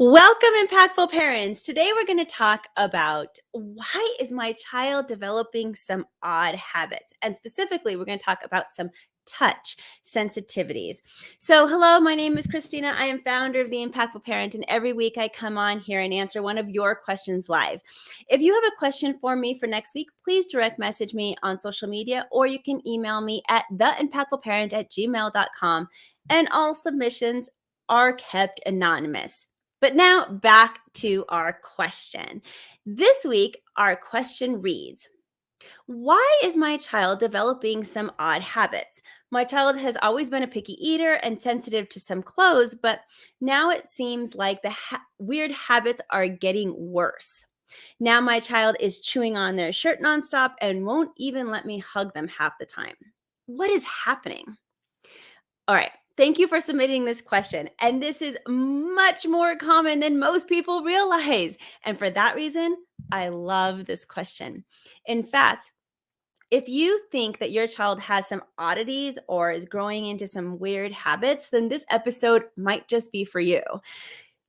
Welcome, impactful parents. Today we're going to talk about why is my child developing some odd habits? And specifically, we're going to talk about some touch sensitivities. So, hello, my name is Christina. I am founder of The Impactful Parent, and every week I come on here and answer one of your questions live. If you have a question for me for next week, please direct message me on social media, or you can email me at theimpactfulparent@gmail.com, and all submissions are kept anonymous. But now back to our question. This week, our question reads, why is my child developing some odd habits? My child has always been a picky eater and sensitive to some clothes, but now it seems like the weird habits are getting worse. Now my child is chewing on their shirt nonstop and won't even let me hug them half the time. What is happening? All right. Thank you for submitting this question. And this is much more common than most people realize. And for that reason, I love this question. In fact, if you think that your child has some oddities or is growing into some weird habits, then this episode might just be for you.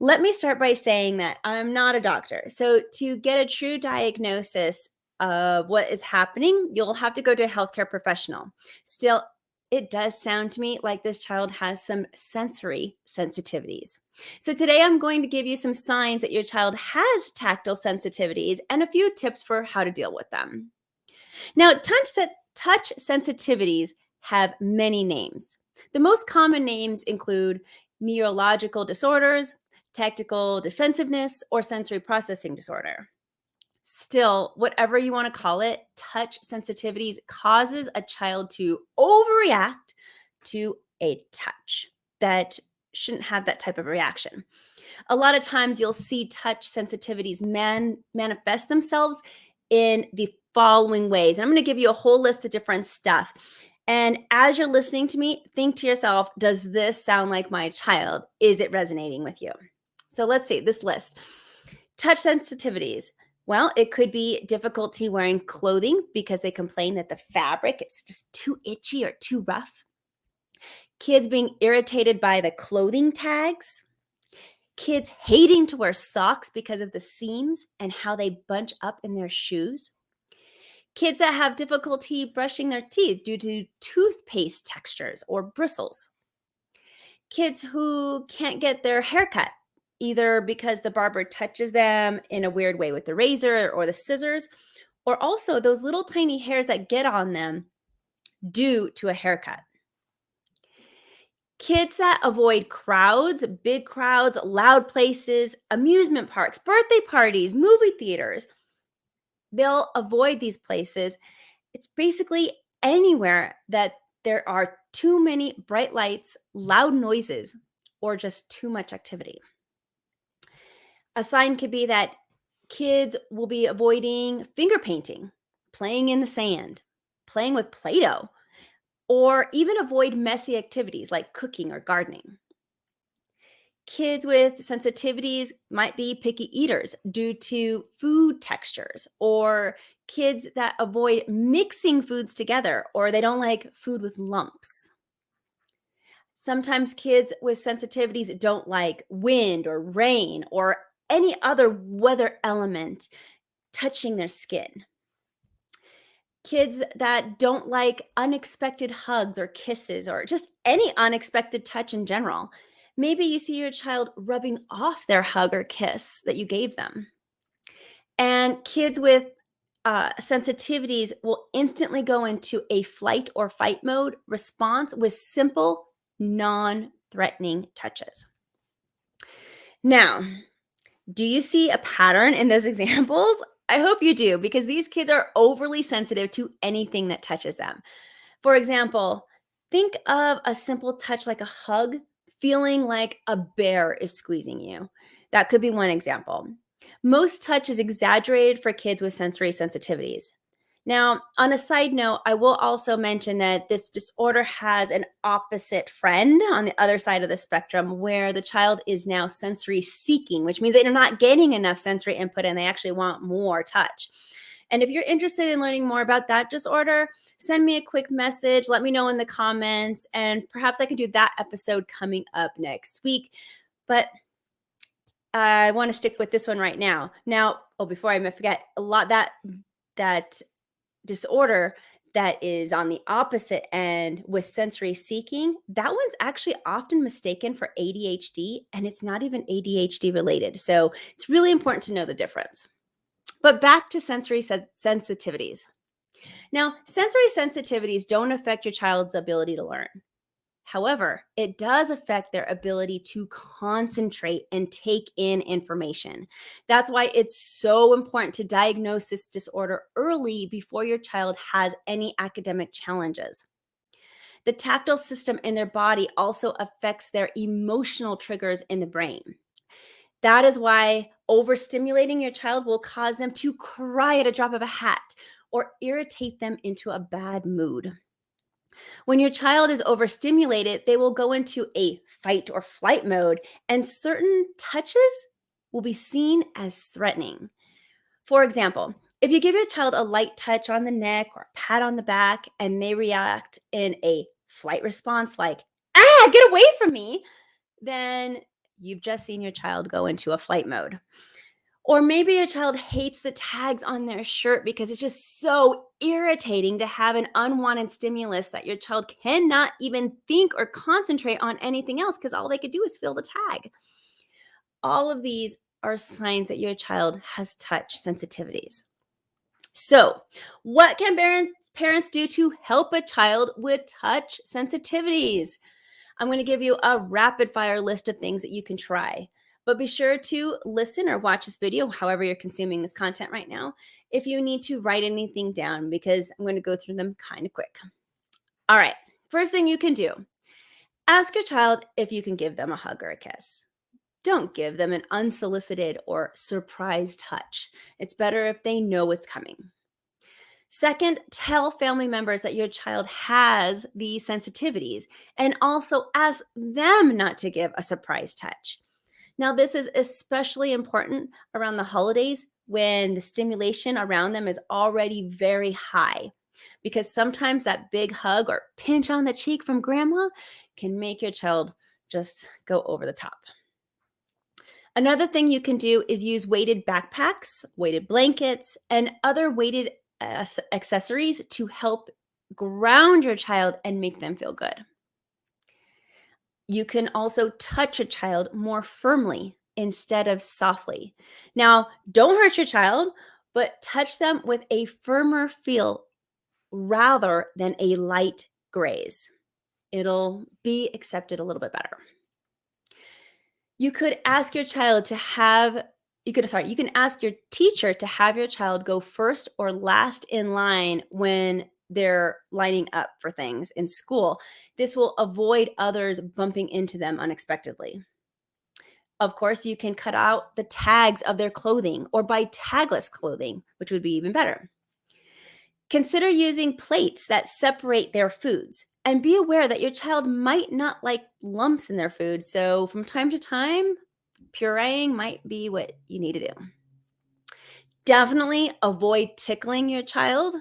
Let me start by saying that I'm not a doctor. So to get a true diagnosis of what is happening, you'll have to go to a healthcare professional. Still, it does sound to me like this child has some sensory sensitivities. So today I'm going to give you some signs that your child has tactile sensitivities and a few tips for how to deal with them. Now, touch sensitivities have many names. The most common names include neurological disorders, tactical defensiveness, or sensory processing disorder. Still, whatever you want to call it, touch sensitivities causes a child to overreact to a touch that shouldn't have that type of reaction. A lot of times you'll see touch sensitivities manifest themselves in the following ways. And I'm going to give you a whole list of different stuff. And as you're listening to me, think to yourself, does this sound like my child? Is it resonating with you? So let's see this list. Touch sensitivities. Well, it could be difficulty wearing clothing because they complain that the fabric is just too itchy or too rough. Kids being irritated by the clothing tags. Kids hating to wear socks because of the seams and how they bunch up in their shoes. Kids that have difficulty brushing their teeth due to toothpaste textures or bristles. Kids who can't get their hair cut, either because the barber touches them in a weird way with the razor or the scissors, or also those little tiny hairs that get on them due to a haircut. Kids that avoid crowds, big crowds, loud places, amusement parks, birthday parties, movie theaters, they'll avoid these places. It's basically anywhere that there are too many bright lights, loud noises, or just too much activity. A sign could be that kids will be avoiding finger painting, playing in the sand, playing with Play-Doh, or even avoid messy activities like cooking or gardening. Kids with sensitivities might be picky eaters due to food textures, or kids that avoid mixing foods together, or they don't like food with lumps. Sometimes kids with sensitivities don't like wind or rain or any other weather element touching their skin. Kids that don't like unexpected hugs or kisses or just any unexpected touch in general. Maybe you see your child rubbing off their hug or kiss that you gave them. And kids with sensitivities will instantly go into a flight or fight mode response with simple, non-threatening touches. Now, do you see a pattern in those examples? I hope you do, because these kids are overly sensitive to anything that touches them. For example, think of a simple touch like a hug, feeling like a bear is squeezing you. That could be one example. Most touch is exaggerated for kids with sensory sensitivities. Now, on a side note, I will also mention that this disorder has an opposite friend on the other side of the spectrum where the child is now sensory seeking, which means they're not getting enough sensory input and they actually want more touch. And if you're interested in learning more about that disorder, send me a quick message. Let me know in the comments, and perhaps I can do that episode coming up next week. But I want to stick with this one right now. Now, before I forget, a lot that disorder that is on the opposite end with sensory seeking, that one's actually often mistaken for ADHD, and it's not even ADHD related. So it's really important to know the difference. But back to sensory sensitivities. Now, sensory sensitivities don't affect your child's ability to learn. However, it does affect their ability to concentrate and take in information. That's why it's so important to diagnose this disorder early before your child has any academic challenges. The tactile system in their body also affects their emotional triggers in the brain. That is why overstimulating your child will cause them to cry at a drop of a hat or irritate them into a bad mood. When your child is overstimulated, they will go into a fight or flight mode, and certain touches will be seen as threatening. For example, if you give your child a light touch on the neck or a pat on the back and they react in a flight response like, get away from me, then you've just seen your child go into a flight mode. Or maybe your child hates the tags on their shirt because it's just so irritating to have an unwanted stimulus that your child cannot even think or concentrate on anything else because all they could do is feel the tag. All of these are signs that your child has touch sensitivities. So, what can parents do to help a child with touch sensitivities? I'm going to give you a rapid fire list of things that you can try. But be sure to listen or watch this video, however you're consuming this content right now, if you need to write anything down, because I'm going to go through them kind of quick. All right. First thing you can do, ask your child if you can give them a hug or a kiss. Don't give them an unsolicited or surprise touch. It's better if they know it's coming. Second, tell family members that your child has these sensitivities and also ask them not to give a surprise touch. Now, this is especially important around the holidays when the stimulation around them is already very high, because sometimes that big hug or pinch on the cheek from grandma can make your child just go over the top. Another thing you can do is use weighted backpacks, weighted blankets, and other weighted accessories to help ground your child and make them feel good. You can also touch a child more firmly instead of softly. Now, don't hurt your child, but touch them with a firmer feel rather than a light graze. It'll be accepted a little bit better. You could ask your child to have you can ask your teacher to have your child go first or last in line when they're lining up for things in school. This will avoid others bumping into them unexpectedly. Of course, you can cut out the tags of their clothing or buy tagless clothing, which would be even better. Consider using plates that separate their foods and be aware that your child might not like lumps in their food. So, from time to time, pureeing might be what you need to do. Definitely avoid tickling your child.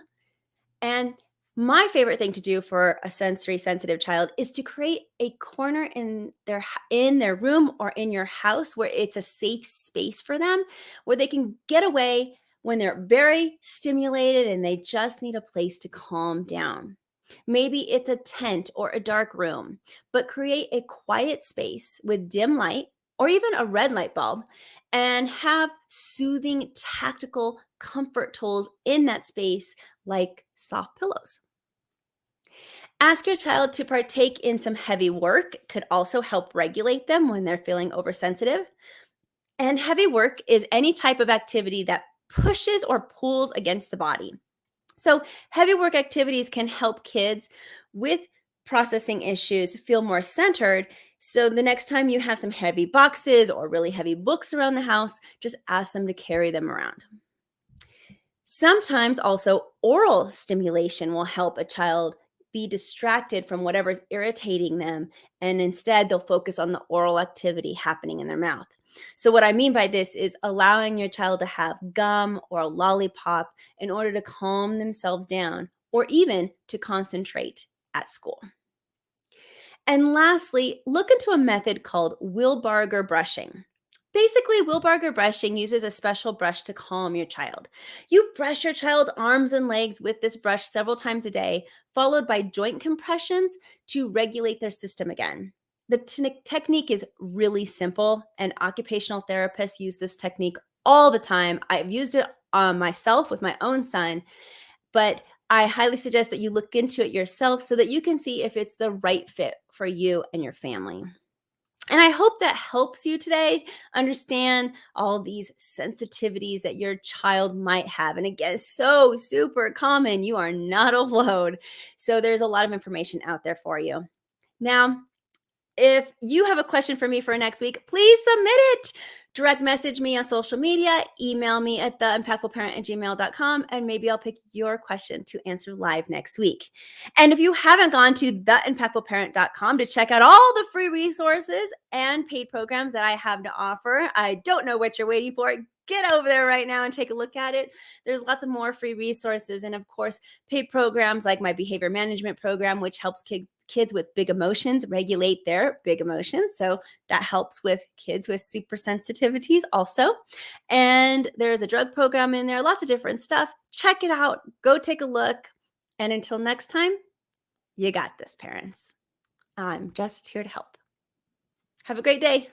And my favorite thing to do for a sensory sensitive child is to create a corner in their room or in your house where it's a safe space for them, where they can get away when they're very stimulated and they just need a place to calm down. Maybe it's a tent or a dark room, but create a quiet space with dim light or even a red light bulb, and have soothing tactical comfort tools in that space like soft pillows. Ask your child to partake in some heavy work, could also help regulate them when they're feeling oversensitive. And heavy work is any type of activity that pushes or pulls against the body. So, heavy work activities can help kids with processing issues feel more centered. So, the next time you have some heavy boxes or really heavy books around the house, just ask them to carry them around. Sometimes also oral stimulation will help a child be distracted from whatever's irritating them, and instead they'll focus on the oral activity happening in their mouth. So, what I mean by this is allowing your child to have gum or a lollipop in order to calm themselves down or even to concentrate at school. And lastly, look into a method called Wilbarger brushing. Basically, Wilbarger brushing uses a special brush to calm your child. You brush your child's arms and legs with this brush several times a day, followed by joint compressions to regulate their system again. The technique is really simple, and occupational therapists use this technique all the time. I've used it on myself with my own son, but I highly suggest that you look into it yourself so that you can see if it's the right fit for you and your family. And I hope that helps you today understand all these sensitivities that your child might have. And again, it's so super common. You are not alone. So there's a lot of information out there for you. Now, if you have a question for me for next week, please submit it. Direct message me on social media, email me at theimpactfulparent@gmail.com, and maybe I'll pick your question to answer live next week. And if you haven't gone to theimpactfulparent.com to check out all the free resources and paid programs that I have to offer, I don't know what you're waiting for. Get over there right now and take a look at it. There's lots of more free resources and, of course, paid programs like my behavior management program, which helps kids with big emotions regulate their big emotions. So that helps with kids with super sensitivities also. And there's a drug program in there, lots of different stuff. Check it out. Go take a look. And until next time, you got this, parents. I'm just here to help. Have a great day.